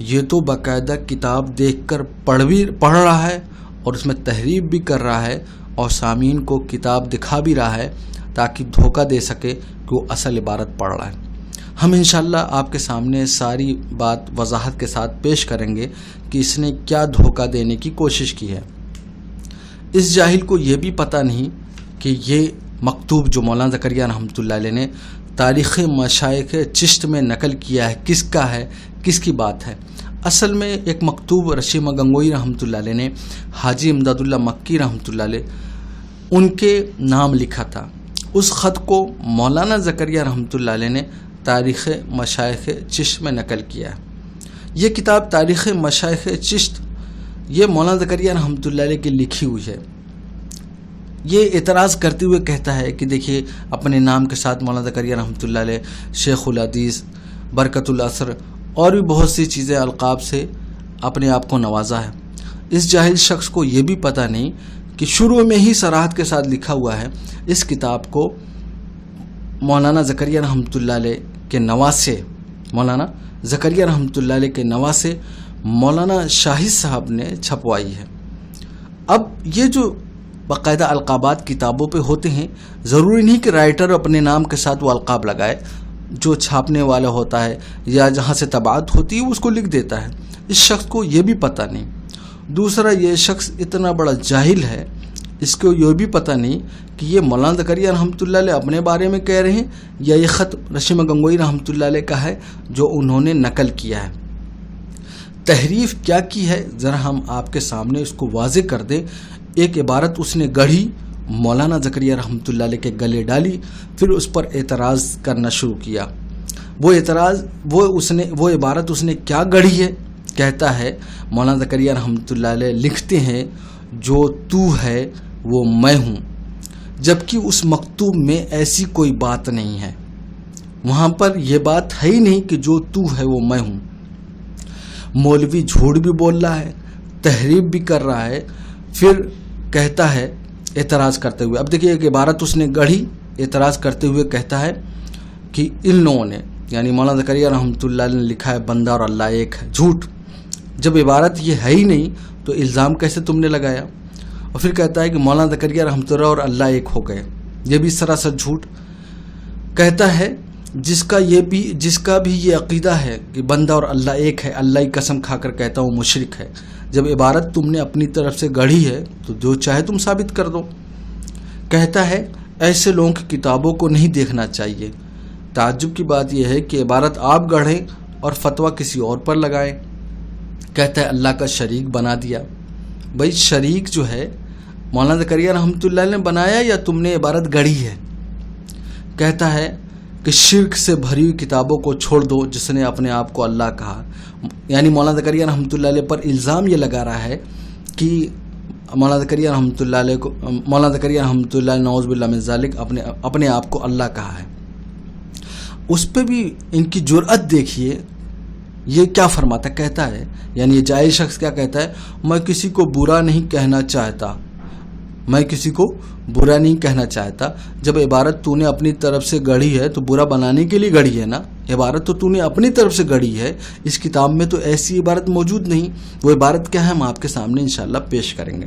یہ تو باقاعدہ کتاب دیکھ کر پڑھ رہا ہے اور اس میں تحریف بھی کر رہا ہے اور سامعین کو کتاب دکھا بھی رہا ہے تاکہ دھوکہ دے سکے کہ وہ اصل عبارت پڑھ رہا ہے۔ ہم انشاءاللہ آپ کے سامنے ساری بات وضاحت کے ساتھ پیش کریں گے کہ اس نے کیا دھوکہ دینے کی کوشش کی ہے۔ اس جاہل کو یہ بھی پتہ نہیں کہ یہ مکتوب جو مولانا زکریا رحمۃ اللہ علیہ نے تاریخ مشائخ چشت میں نقل کیا ہے کس کا ہے، کس کی بات ہے۔ اصل میں ایک مکتوب رشید احمد گنگوئی رحمۃ اللہ علیہ نے حاجی امداد اللہ مکی رحمۃ اللہ علیہ ان کے نام لکھا تھا۔ اس خط کو مولانا زکریا رحمۃ اللہ علیہ نے تاریخ مشائخ چشت میں نقل کیا ہے۔ یہ کتاب تاریخ مشائخ چشت یہ مولانا زکریا رحمۃ اللہ علیہ کی لکھی ہوئی ہے۔ یہ اعتراض کرتے ہوئے کہتا ہے کہ دیکھیے اپنے نام کے ساتھ مولانا زکریا رحمۃ اللہ علیہ، شیخ الحدیث، برکت الاثر اور بھی بہت سی چیزیں القاب سے اپنے آپ کو نوازا ہے۔ اس جاہل شخص کو یہ بھی پتہ نہیں کہ شروع میں ہی صراحت کے ساتھ لکھا ہوا ہے اس کتاب کو مولانا زکریا رحمۃ اللہ علیہ کے نواسے، مولانا زکریا رحمۃ اللہ علیہ کے نواسے مولانا شاہد صاحب نے چھپوائی ہے۔ اب یہ جو باقاعدہ القابات کتابوں پہ ہوتے ہیں، ضروری نہیں کہ رائٹر اپنے نام کے ساتھ وہ القاب لگائے، جو چھاپنے والا ہوتا ہے یا جہاں سے طباعت ہوتی ہے اس کو لکھ دیتا ہے۔ اس شخص کو یہ بھی پتہ نہیں۔ دوسرا، یہ شخص اتنا بڑا جاہل ہے، اس کو یہ بھی پتہ نہیں کہ یہ مولانا زکریا رحمۃ اللہ علیہ اپنے بارے میں کہہ رہے ہیں یا یہ خط رشید احمد گنگوئی رحمۃ اللہ علیہ کا ہے جو انہوں نے نقل کیا ہے۔ تحریف کیا کی ہے ذرا ہم آپ کے سامنے اس کو واضح کر دیں۔ ایک عبارت اس نے گڑھی، مولانا زکریا رحمۃ اللہ علیہ کے گلے ڈالی، پھر اس پر اعتراض کرنا شروع کیا۔ وہ عبارت اس نے کیا گڑھی ہے؟ کہتا ہے مولانا زکریا رحمۃ اللہ علیہ لکھتے ہیں جو تو ہے وہ میں ہوں، جبکہ اس مکتوب میں ایسی کوئی بات نہیں ہے۔ وہاں پر یہ بات ہے ہی نہیں کہ جو تو ہے وہ میں ہوں۔ مولوی جھوٹ بھی بول رہا ہے، تحریف بھی کر رہا ہے، پھر کہتا ہے اعتراض کرتے ہوئے، اب دیکھیے ایک عبارت اس نے گڑھی، اعتراض کرتے ہوئے کہتا ہے کہ ان لوگوں نے یعنی مولانا زکریا رحمۃ اللہ علیہ نے لکھا ہے بندہ اور اللہ ایک ہے۔ جھوٹ، جب عبارت یہ ہے ہی نہیں تو الزام کیسے تم نے لگایا؟ اور پھر کہتا ہے کہ مولانا زکریا رحمۃ اللہ اور اللہ ایک ہو گئے، یہ بھی سراسر جھوٹ۔ کہتا ہے جس کا بھی یہ عقیدہ ہے کہ بندہ اور اللہ ایک ہے، اللہ کی قسم کھا کر کہتا ہوں مشرک ہے۔ جب عبارت تم نے اپنی طرف سے گڑھی ہے تو جو چاہے تم ثابت کر دو۔ کہتا ہے ایسے لوگوں کی کتابوں کو نہیں دیکھنا چاہیے۔ تعجب کی بات یہ ہے کہ عبارت آپ گڑھیں اور فتویٰ کسی اور پر لگائیں۔ کہتا ہے اللہ کا شریک بنا دیا۔ بھائی شریک جو ہے مولانا زکریا رحمۃ اللہ علیہ نے بنایا یا تم نے عبارت گڑھی ہے؟ کہتا ہے کہ شرک سے بھری ہوئی کتابوں کو چھوڑ دو جس نے اپنے آپ کو اللہ کہا۔ یعنی مولانا زکریا رحمۃ اللہ علیہ پر الزام یہ لگا رہا ہے کہ مولانا زکریا رحمۃ اللہ علیہ نعوذ باللہ من ذالک اپنے آپ کو اللہ کہا ہے۔ اس پہ بھی ان کی جرأت دیکھیے، یہ کیا فرماتا کہتا ہے، یعنی یہ جاہل شخص کیا کہتا ہے، میں کسی کو برا نہیں کہنا چاہتا۔ جب عبارت تو نے اپنی طرف سے گڑھی ہے تو برا بنانے کے لیے گڑھی ہے نا، عبارت تو نے اپنی طرف سے گڑھی ہے۔ اس کتاب میں تو ایسی عبارت موجود نہیں۔ وہ عبارت کیا ہے ہم آپ کے سامنے انشاءاللہ پیش کریں گے۔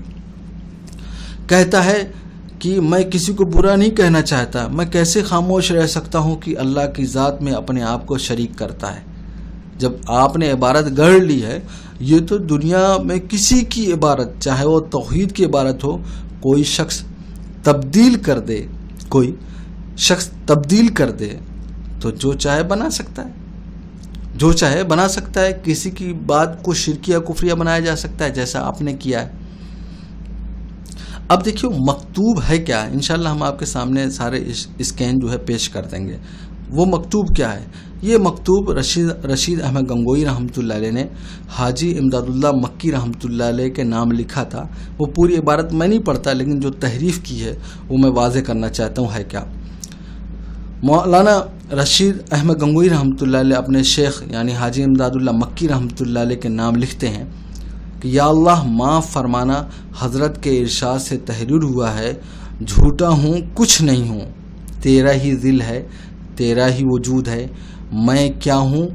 کہتا ہے کہ میں کسی کو برا نہیں کہنا چاہتا، میں کیسے خاموش رہ سکتا ہوں کہ اللہ کی ذات میں اپنے آپ کو شریک کرتا ہے۔ جب آپ نے عبارت گڑھ لی ہے، یہ تو دنیا میں کسی کی عبارت، چاہے وہ توحید کی عبارت ہو، کوئی شخص تبدیل کر دے تو جو چاہے بنا سکتا ہے، کسی کی بات کو شرکیہ کفریہ بنایا جا سکتا ہے جیسا آپ نے کیا ہے۔ اب دیکھیے مکتوب ہے کیا، انشاءاللہ ہم آپ کے سامنے سارے اسکین جو ہے پیش کر دیں گے۔ وہ مکتوب کیا ہے؟ یہ مکتوب رشید احمد گنگوئی رحمۃ اللہ علیہ نے حاجی امداد اللہ مکی رحمۃ اللہ علیہ کے نام لکھا تھا۔ وہ پوری عبارت میں نہیں پڑھتا، لیکن جو تحریف کی ہے وہ میں واضح کرنا چاہتا ہوں ہے کیا۔ مولانا رشید احمد گنگوئی رحمۃ اللہ علیہ اپنے شیخ یعنی حاجی امداد اللہ مکی رحمۃ اللہ علیہ کے نام لکھتے ہیں کہ یا اللہ معاف فرمانا، حضرت کے ارشاد سے تحریر ہوا ہے، جھوٹا ہوں کچھ نہیں ہوں، تیرا ہی ذل ہے، تیرا ہی وجود ہے، میں کیا ہوں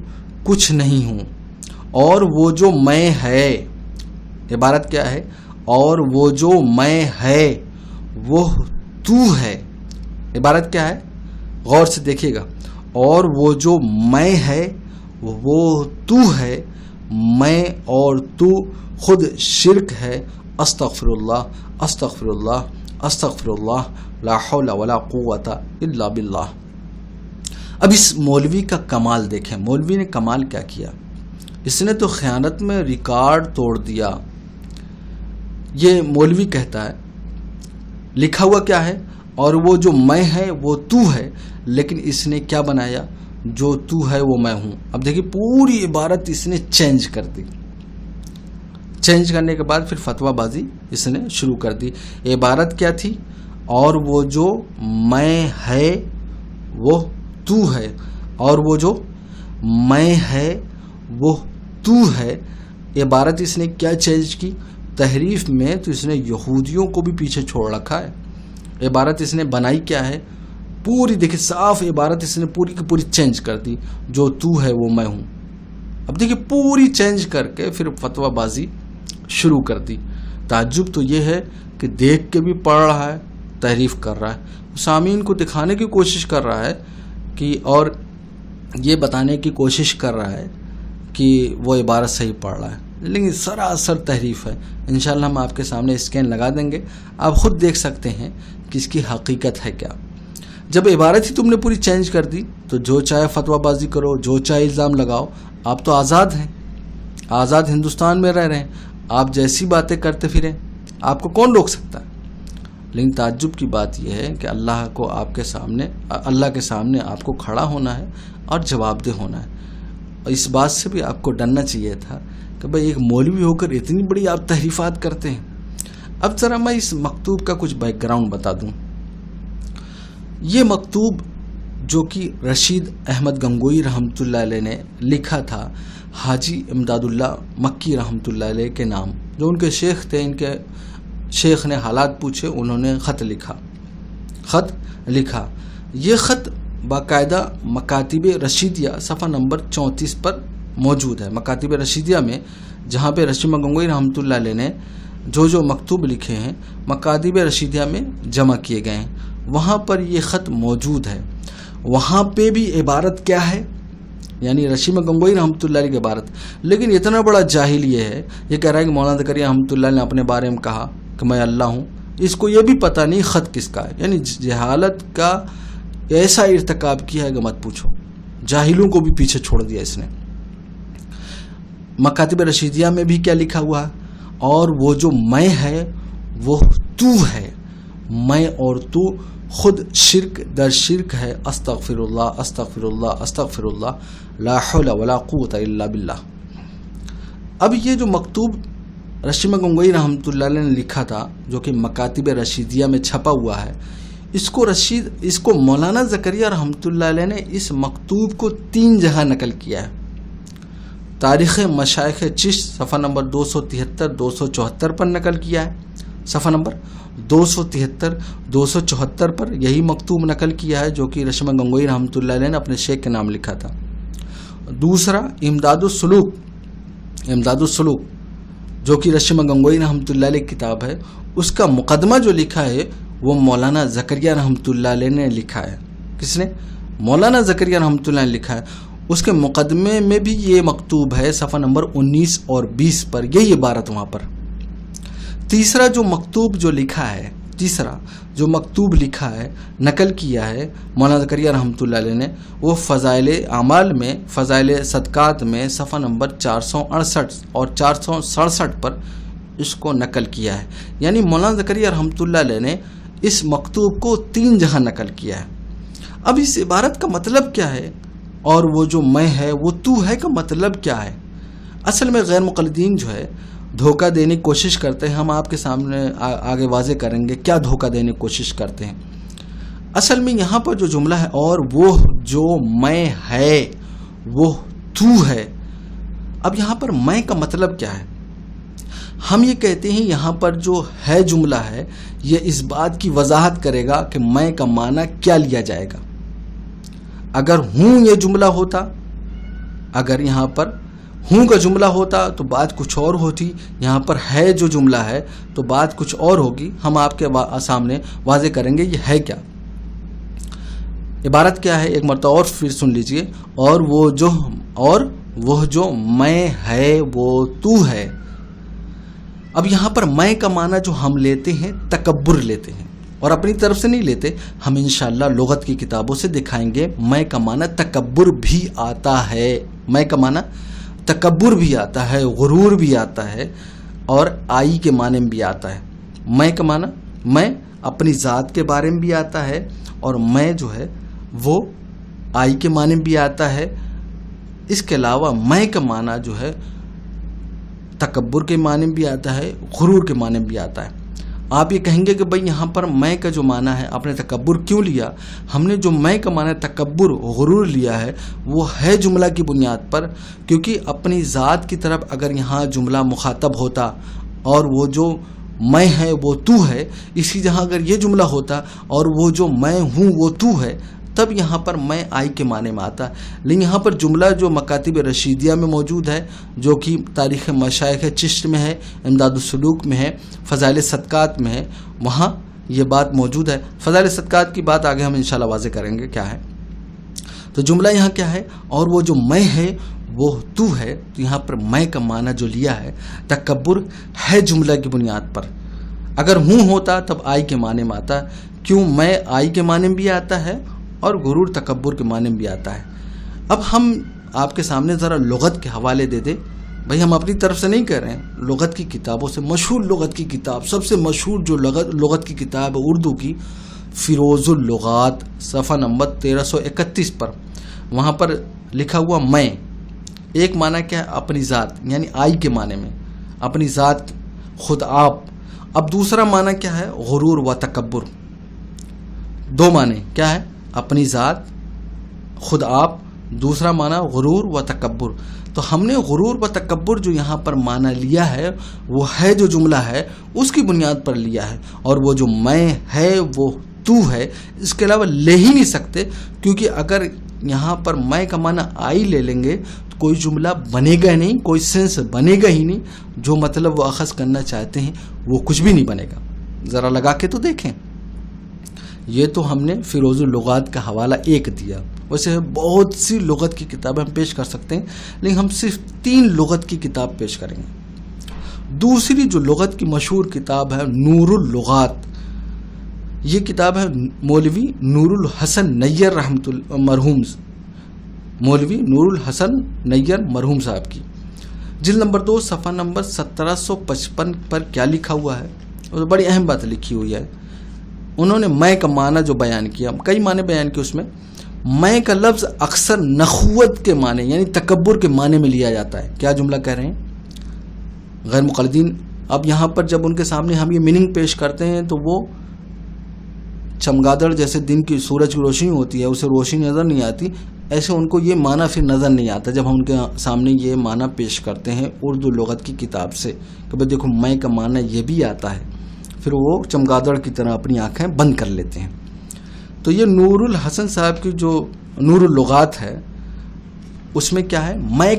کچھ نہیں ہوں، اور وہ جو میں ہے، عبارت کیا ہے؟ اور وہ جو میں ہے وہ تو ہے. عبارت کیا ہے؟ غور سے دیکھیے گا. اور وہ جو میں ہے وہ تو ہے، میں اور تو خود شرک ہے. استغفر اللہ استغفر اللہ استغفر اللہ، لا حول ولا قوت الا باللہ. اب اس مولوی کا کمال دیکھیں. مولوی نے کمال کیا کیا؟ اس نے تو خیانت میں ریکارڈ توڑ دیا. یہ مولوی کہتا ہے، لکھا ہوا کیا ہے؟ اور وہ جو میں ہے وہ تو ہے، لیکن اس نے کیا بنایا؟ جو تو ہے وہ میں ہوں. اب دیکھیے پوری عبارت اس نے چینج کر دی. چینج کرنے کے بعد پھر فتویٰ بازی اس نے شروع کر دی. عبارت کیا تھی؟ اور وہ جو میں ہے وہ تو ہے، اور وہ جو میں ہے وہ تو ہے. عبارت اس نے کیا چینج کی؟ تحریف میں تو اس نے یہودیوں کو بھی پیچھے چھوڑ رکھا ہے. عبارت اس نے بنائی کیا ہے؟ پوری دیکھیں صاف عبارت اس نے پوری کی پوری چینج کر دی. جو تو ہے وہ میں ہوں. اب دیکھیں پوری چینج کر کے پھر فتویٰ بازی شروع کر دی. تعجب تو یہ ہے کہ دیکھ کے بھی پڑھ رہا ہے، تحریف کر رہا ہے، سامعین کو دکھانے کی کوشش کر رہا ہے کہ، اور یہ بتانے کی کوشش کر رہا ہے کہ وہ عبارت صحیح پڑھ رہا ہے، لیکن سراسر تحریف ہے. انشاءاللہ ہم آپ کے سامنے اسکین لگا دیں گے، آپ خود دیکھ سکتے ہیں کہ اس کی حقیقت ہے کیا. جب عبارت ہی تم نے پوری چینج کر دی تو جو چاہے فتویٰ بازی کرو، جو چاہے الزام لگاؤ. آپ تو آزاد ہیں، آزاد ہندوستان میں رہ رہے ہیں، آپ جیسی باتیں کرتے پھریں، آپ کو کون روک سکتا ہے؟ لیکن تعجب کی بات یہ ہے کہ اللہ کو آپ کے سامنے، اللہ کے سامنے آپ کو کھڑا ہونا ہے اور جواب دہ ہونا ہے. اور اس بات سے بھی آپ کو ڈرنا چاہیے تھا کہ بھئی ایک مولوی ہو کر اتنی بڑی آپ تحریفات کرتے ہیں. اب ذرا میں اس مکتوب کا کچھ بیک گراؤنڈ بتا دوں. یہ مکتوب جو کہ رشید احمد گنگوئی رحمۃ اللہ علیہ نے لکھا تھا حاجی امداد اللہ مکی رحمۃ اللہ علیہ کے نام، جو ان کے شیخ تھے. ان کے شیخ نے حالات پوچھے، انہوں نے خط لکھا. یہ خط باقاعدہ مکاتب رشیدیہ صفحہ نمبر 34 پر موجود ہے. مکاتب رشیدیہ میں جہاں پہ رشید گنگوئی رحمۃ اللہ علیہ نے جو مکتوب لکھے ہیں مکاتب رشیدیہ میں جمع کیے گئے ہیں، وہاں پر یہ خط موجود ہے. وہاں پہ بھی عبارت کیا ہے؟ یعنی رشید گنگوئی رحمۃ اللہ علیہ کی عبارت. لیکن اتنا بڑا جاہل یہ ہے، یہ کہہ رہا ہے کہ مولانا زکریا رحمۃ اللہ علیہ نے اپنے بارے میں کہا کہ میں اللہ ہوں. اس کو یہ بھی پتہ نہیں خط کس کا ہے. یعنی جہالت کا ایسا ارتکاب کیا ہے کہ مت پوچھو. جاہلوں کو بھی پیچھے چھوڑ دیا اس نے. مکاتب رشیدیہ میں بھی کیا لکھا ہوا ہے؟ اور وہ جو میں ہے وہ تو ہے، میں اور تو خود شرک در شرک ہے. استغفر اللہ استغفر اللہ استغفر اللہ، لا حول ولا قوت الا باللہ. اب یہ جو مکتوب رشید گنگوئی رحمۃ اللہ علیہ نے لکھا تھا جو کہ مکاتب رشیدیہ میں چھپا ہوا ہے، اس کو مولانا زکریا رحمۃ اللہ علیہ نے اس مکتوب کو 3 جگہ نقل کیا ہے. تاریخ مشائخ چشت صفحہ نمبر 273 274 پر نقل کیا ہے. صفحہ نمبر 273 274 پر یہی مکتوب نقل کیا ہے جو کہ رشید گنگوئی رحمۃ اللہ علیہ نے اپنے شیخ کے نام لکھا تھا. دوسرا امداد السلوک جو کہ رشید گنگوئی رحمۃ اللہ علیہ کی کتاب ہے، اس کا مقدمہ جو لکھا ہے وہ مولانا زکریا رحمۃ اللہ علیہ نے لکھا ہے. کس نے؟ مولانا زکریا رحمۃ اللہ نے لکھا ہے. اس کے مقدمے میں بھی یہ مکتوب ہے صفحہ نمبر 19 اور 20 پر، یہی عبارت وہاں پر. تیسرا جو مکتوب لکھا ہے نقل کیا ہے مولانا زکریا رحمۃ اللہ علیہ نے، وہ فضائل اعمال میں، فضائل صدقات میں صفحہ نمبر 468 اور 467 پر اس کو نقل کیا ہے. یعنی مولانا زکریا رحمۃ اللہ علیہ نے اس مکتوب کو 3 جگہ نقل کیا ہے. اب اس عبارت کا مطلب کیا ہے؟ اور وہ جو میں ہے وہ تو ہے کا مطلب کیا ہے؟ اصل میں غیر مقلدین جو ہے دھوکہ دینے کی کوشش کرتے ہیں. ہم آپ کے سامنے آگے واضح کریں گے کیا دھوکہ دینے کی کوشش کرتے ہیں. اصل میں یہاں پر جو جملہ ہے اور وہ جو میں ہے وہ تو ہے، اب یہاں پر میں کا مطلب کیا ہے؟ ہم یہ کہتے ہیں یہاں پر جو ہے جملہ ہے یہ اس بات کی وضاحت کرے گا کہ میں کا معنی کیا لیا جائے گا. اگر ہوں یہ جملہ ہوتا، اگر یہاں پر ہوں کا جملہ ہوتا تو بات کچھ اور ہوتی، یہاں پر ہے جو جملہ ہے تو بات کچھ اور ہوگی. ہم آپ کے سامنے واضح کریں گے یہ ہے کیا. عبارت کیا ہے ایک مرتبہ اور پھر سن لیجئے. اور وہ جو میں ہے وہ تو ہے. اب یہاں پر میں کا معنی جو ہم لیتے ہیں تکبر لیتے ہیں، اور اپنی طرف سے نہیں لیتے. ہم انشاءاللہ لغت کی کتابوں سے دکھائیں گے میں کا معنی تکبر بھی آتا ہے. میں کا معنی تکبر بھی آتا ہے، غرور بھی آتا ہے، اور آئی کے معنی میں بھی آتا ہے. میں کا معنی میں اپنی ذات کے بارے میں بھی آتا ہے، اور میں جو ہے وہ آئی کے معنی میں بھی آتا ہے. اس کے علاوہ میں کا معنی جو ہے تکبر کے معنی میں بھی آتا ہے، غرور کے معنی میں بھی آتا ہے. آپ یہ کہیں گے کہ بھئی یہاں پر میں کا جو معنی ہے آپ نے تکبر کیوں لیا؟ ہم نے جو میں کا معنی تکبر غرور لیا ہے وہ ہے جملہ کی بنیاد پر، کیونکہ اپنی ذات کی طرف اگر یہاں جملہ مخاطب ہوتا اور وہ جو میں ہے وہ تو ہے، اسی جہاں اگر یہ جملہ ہوتا اور وہ جو میں ہوں وہ تو ہے، تب یہاں پر میں آئی کے معنی میں آتا. لیکن یہاں پر جملہ جو مکاتب رشیدیہ میں موجود ہے، جو کہ تاریخ مشائخ چشت میں ہے، امداد السلوک میں ہے، فضائل صدقات میں ہے، وہاں یہ بات موجود ہے. فضائل صدقات کی بات آگے ہم انشاءاللہ واضح کریں گے کیا ہے. تو جملہ یہاں کیا ہے؟ اور وہ جو میں ہے وہ تو ہے. تو یہاں پر میں کا معنی جو لیا ہے تکبر ہے جملہ کی بنیاد پر. اگر ہوں ہوتا تب آئی کے معنی میں آتا. کیوں میں آئی کے معنی میں بھی آتا ہے اور غرور تکبر کے معنی میں بھی آتا ہے. اب ہم آپ کے سامنے ذرا لغت کے حوالے دے دیں. بھائی ہم اپنی طرف سے نہیں کر رہے ہیں، لغت کی کتابوں سے. مشہور لغت کی کتاب، سب سے مشہور جو لغت کی کتاب ہے اردو کی، فیروز اللغات، صفحہ نمبر 1331 پر، وہاں پر لکھا ہوا میں ایک معنی کیا ہے؟ اپنی ذات، یعنی آئی کے معنی میں اپنی ذات، خود آپ. اب دوسرا معنی کیا ہے؟ غرور و تکبر. دو معنی کیا ہے؟ اپنی ذات، خود آپ. دوسرا معنی غرور و تکبر. تو ہم نے غرور و تکبر جو یہاں پر معنی لیا ہے وہ ہے جو جملہ ہے اس کی بنیاد پر لیا ہے. اور وہ جو میں ہے وہ تو ہے، اس کے علاوہ لے ہی نہیں سکتے، کیونکہ اگر یہاں پر میں کا معنی آئی لے لیں گے تو کوئی جملہ بنے گا نہیں، کوئی سینس بنے گا ہی نہیں. جو مطلب وہ اخذ کرنا چاہتے ہیں وہ کچھ بھی نہیں بنے گا. ذرا لگا کے تو دیکھیں. یہ تو ہم نے فیروز اللغات کا حوالہ ایک دیا. ویسے بہت سی لغت کی کتابیں ہم پیش کر سکتے ہیں، لیکن ہم صرف 3 لغت کی کتاب پیش کریں گے. دوسری جو لغت کی مشہور کتاب ہے نور اللغات. یہ کتاب ہے مولوی نور الحسن نیر مرحوم، مولوی نور الحسن نیر مرحوم صاحب کی. جلد نمبر 2 صفحہ نمبر 1755 پر کیا لکھا ہوا ہے؟ اور بڑی اہم بات لکھی ہوئی ہے. انہوں نے میں کا معنی جو بیان کیا، کئی معنی بیان کیے. اس میں میں کا لفظ اکثر نخوت کے معنی یعنی تکبر کے معنی میں لیا جاتا ہے. کیا جملہ کہہ رہے ہیں غیر مقلدین؟ اب یہاں پر جب ان کے سامنے ہم یہ میننگ پیش کرتے ہیں تو وہ چمگادڑ جیسے دن کی سورج کی روشنی ہوتی ہے، اسے روشنی نظر نہیں آتی، ایسے ان کو یہ معنی پھر نظر نہیں آتا جب ہم ان کے سامنے یہ معنی پیش کرتے ہیں اردو لغت کی کتاب سے کہ بھائی دیکھو میں کا معنی یہ بھی آتا ہے. پھر وہ چمگادڑ کی طرح اپنی آنکھیں بند کر لیتے ہیں. تو یہ نور الحسن صاحب کی جو نور اللغات ہے اس میں کیا ہے؟ میں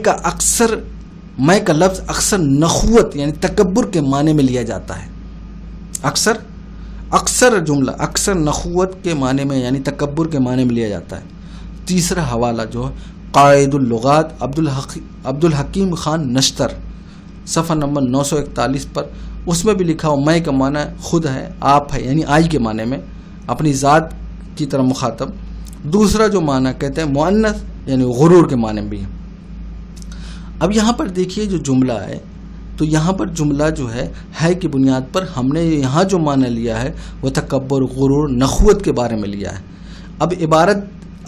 کا لفظ اکثر نخوت یعنی تکبر کے معنی میں لیا جاتا ہے. اکثر جملہ اکثر نخوت کے معنی میں یعنی تکبر کے معنی میں لیا جاتا ہے. تیسرا حوالہ جو ہے قائد اللغات عبد الحکیم خان نشتر، صفحہ نمبر 941 پر، اس میں بھی لکھا ہو میں کا معنی خود ہے، آپ ہے، یعنی آئی کے معنی میں اپنی ذات کی طرح مخاطب. دوسرا جو معنی کہتے ہیں مؤنث یعنی غرور کے معنی بھی ہے. اب یہاں پر دیکھیے جو جملہ ہے تو یہاں پر جملہ جو ہے کی بنیاد پر ہم نے یہاں جو معنی لیا ہے وہ تکبر، غرور، نخوت کے بارے میں لیا ہے. اب عبارت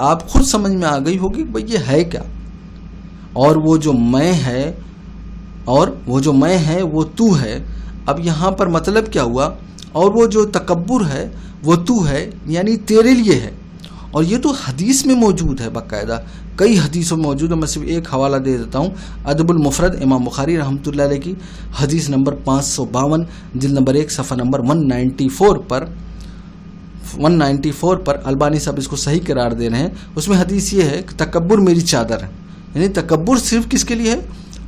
آپ خود سمجھ میں آ گئی ہوگی کہ بھئی یہ ہے کیا. اور وہ جو میں ہے وہ تو ہے. اب یہاں پر مطلب کیا ہوا؟ اور وہ جو تکبر ہے وہ تو ہے یعنی تیرے لیے ہے. اور یہ تو حدیث میں موجود ہے، باقاعدہ کئی حدیثوں میں موجود ہے. میں صرف ایک حوالہ دے دیتا ہوں، ادب المفرد امام بخاری رحمۃ اللہ علیہ کی، حدیث نمبر 552 جلد نمبر 1 صفحہ نمبر 194 پر البانی صاحب اس کو صحیح قرار دے رہے ہیں. اس میں حدیث یہ ہے کہ تکبر میری چادر ہے. یعنی تکبر صرف کس کے لیے ہے؟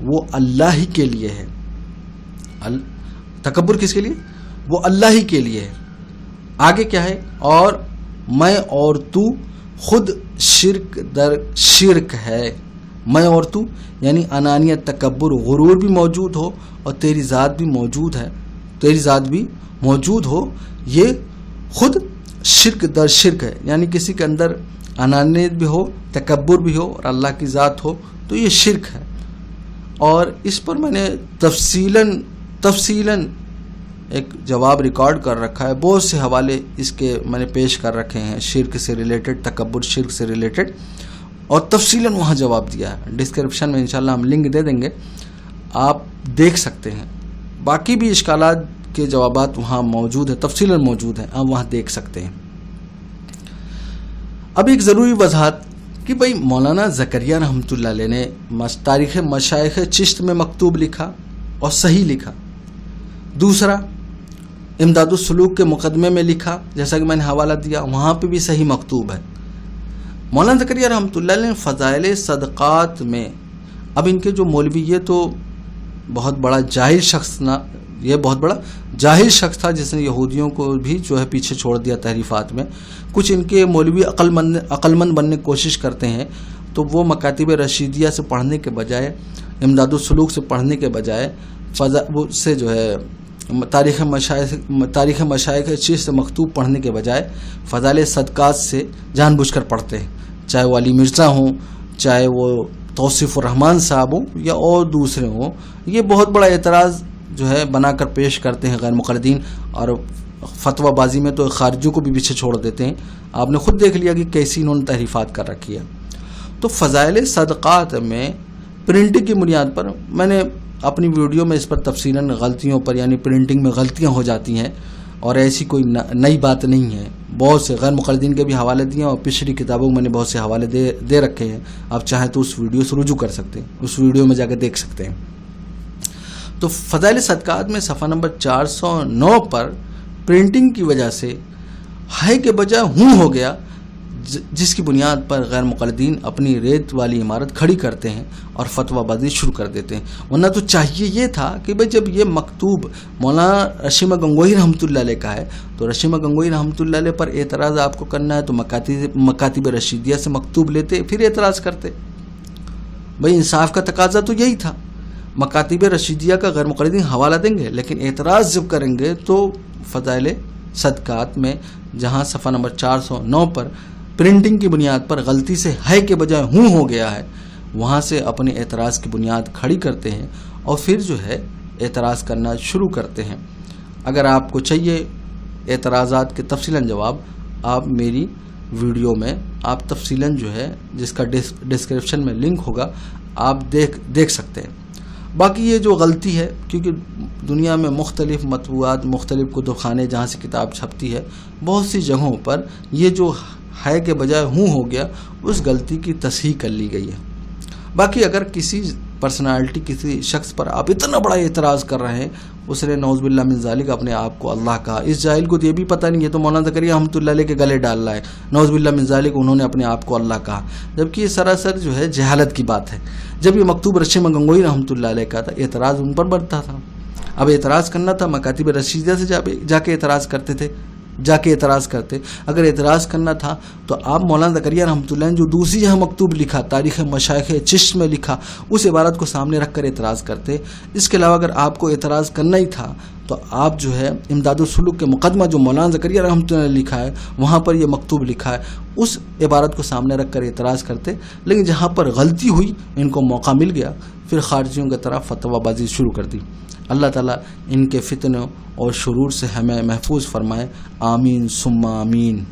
وہ اللہ ہی کے لیے ہے. تکبر کس کے لیے؟ وہ اللہ ہی کے لیے ہے. آگے کیا ہے؟ اور میں اور تو خود شرک در شرک ہے. میں اور تو یعنی انانیت، تکبر، غرور بھی موجود ہو اور تیری ذات بھی موجود ہے، تیری ذات بھی موجود ہو، یہ خود شرک در شرک ہے. یعنی کسی کے اندر انانیت بھی ہو، تکبر بھی ہو اور اللہ کی ذات ہو تو یہ شرک ہے. اور اس پر میں نے تفصیلاً ایک جواب ریکارڈ کر رکھا ہے. بہت سے حوالے اس کے میں نے پیش کر رکھے ہیں شرک سے ریلیٹڈ، تکبر شرک سے ریلیٹڈ، اور تفصیلاً وہاں جواب دیا ہے. ڈسکرپشن میں انشاءاللہ ہم لنک دے دیں گے، آپ دیکھ سکتے ہیں. باقی بھی اشکالات کے جوابات وہاں موجود ہیں، تفصیلاً موجود ہیں، آپ وہاں دیکھ سکتے ہیں. اب ایک ضروری وضاحت کہ بھائی مولانا زکریا رحمۃ اللہ علیہ نے تاریخ مشائخ چشت میں مکتوب لکھا اور صحیح لکھا. دوسرا امداد السلوک کے مقدمے میں لکھا، جیسا کہ میں نے حوالہ دیا، وہاں پہ بھی صحیح مکتوب ہے. مولانا زکریا رحمۃ اللہ علیہ نے فضائل صدقات میں، اب ان کے جو مولوی، یہ تو بہت بڑا جاہل شخص نہ، یہ بہت بڑا جاہل شخص تھا جس نے یہودیوں کو بھی جو ہے پیچھے چھوڑ دیا تحریفات میں. کچھ ان کے مولوی عقل مند بننے کی کوشش کرتے ہیں تو وہ مکاتب رشیدیہ سے پڑھنے کے بجائے، امداد السلوک سے پڑھنے کے بجائے سے جو ہے تاریخ مشائخ چیز سے مکتوب پڑھنے کے بجائے فضائل صدقات سے جان بوجھ کر پڑھتے ہیں. چاہے وہ علی مرزا ہوں، چاہے وہ توصیف الرحمان صاحب ہوں یا اور دوسرے ہوں. یہ بہت بڑا اعتراض جو ہے بنا کر پیش کرتے ہیں غیر مقلدین، اور فتویٰ بازی میں تو خارجیوں کو بھی پیچھے چھوڑ دیتے ہیں. آپ نے خود دیکھ لیا کہ کیسی انہوں نے تحریفات کر رکھی ہے. تو فضائل صدقات میں پرنٹنگ کی بنیاد پر، میں نے اپنی ویڈیو میں اس پر تفصیلاً غلطیوں پر، یعنی پرنٹنگ میں غلطیاں ہو جاتی ہیں اور ایسی کوئی نئی بات نہیں ہے. بہت سے غیر مقلدین کے بھی حوالے دیے اور پچھلی کتابوں میں نے بہت سے حوالے دے رکھے ہیں. آپ چاہیں تو اس ویڈیو سے رجوع کر سکتے ہیں، اس ویڈیو میں جا کے دیکھ سکتے ہیں. تو فضائل صدقات میں صفحہ نمبر 409 پر پرنٹنگ کی وجہ سے ہے کے بجائے ہوں ہو گیا، جس کی بنیاد پر غیر مقلدین اپنی ریت والی عمارت کھڑی کرتے ہیں اور فتویٰ بازی شروع کر دیتے ہیں. ورنہ تو چاہیے یہ تھا کہ بھئی جب یہ مکتوب مولانا رشیمہ گنگوہی رحمۃ اللہ علیہ کا ہے تو رشیمہ گنگوہی رحمۃ اللہ علیہ پر اعتراض آپ کو کرنا ہے تو مکاتب رشیدیہ سے مکتوب لیتے، پھر اعتراض کرتے. بھئی انصاف کا تقاضا تو یہی تھا. مکاتب رشیدیہ کا غیر مقلدین حوالہ دیں گے، لیکن اعتراض جب کریں گے تو فضائل صدقات میں جہاں صفحہ نمبر 409 پر پرنٹنگ کی بنیاد پر غلطی سے ہے کے بجائے ہوں ہو گیا ہے، وہاں سے اپنے اعتراض کی بنیاد کھڑی کرتے ہیں اور پھر جو ہے اعتراض کرنا شروع کرتے ہیں. اگر آپ کو چاہیے اعتراضات کے تفصیلاً جواب، آپ میری ویڈیو میں آپ تفصیلاً جو ہے جس کا ڈسکرپشن میں لنک ہوگا آپ دیکھ سکتے ہیں. باقی یہ جو غلطی ہے، کیونکہ دنیا میں مختلف مطبوعات، مختلف کتب خانے جہاں سے کتاب چھپتی ہے، بہت سی جگہوں پر یہ جو ہے کے بجائے ہوں ہو گیا، اس غلطی کی تصحیح کر لی گئی ہے. باقی اگر کسی پرسنالٹی، کسی شخص پر آپ اتنا بڑا اعتراض کر رہے ہیں، اس نے نعوذ باللہ من ذالک اپنے آپ کو اللہ کہا، اس جاہل کو تو یہ بھی پتہ نہیں ہے تو مولانا زکریا رحمۃ اللہ علیہ کے گلے ڈال رہا ہے، نعوذ باللہ من ذالک انہوں نے اپنے آپ کو اللہ کہا، جبکہ یہ سراسر جو ہے جہالت کی بات ہے. جب یہ مکتوب رشیمہ گنگوہی رحمۃ اللہ علیہ کا تھا، اعتراض ان پر بڑھتا تھا. اب اعتراض کرنا تھا مکاتب رشیدیہ سے جا کے اعتراض کرتے. اگر اعتراض کرنا تھا تو آپ مولانا زکریا رحمۃ اللہ نے جو دوسری جہاں مکتوب لکھا، تاریخ مشائخ چشت میں لکھا، اس عبارت کو سامنے رکھ کر اعتراض کرتے. اس کے علاوہ اگر آپ کو اعتراض کرنا ہی تھا تو آپ جو ہے امداد السلوک کے مقدمہ جو مولانا زکریا رحمۃ اللہ نے لکھا ہے، وہاں پر یہ مکتوب لکھا ہے، اس عبارت کو سامنے رکھ کر اعتراض کرتے. لیکن جہاں پر غلطی ہوئی، ان کو موقع مل گیا، پھر خارجیوں کی طرف فتویٰ بازی شروع کر دی. اللہ تعالیٰ ان کے فتنوں اور شرور سے ہمیں محفوظ فرمائے. آمین ثم آمین.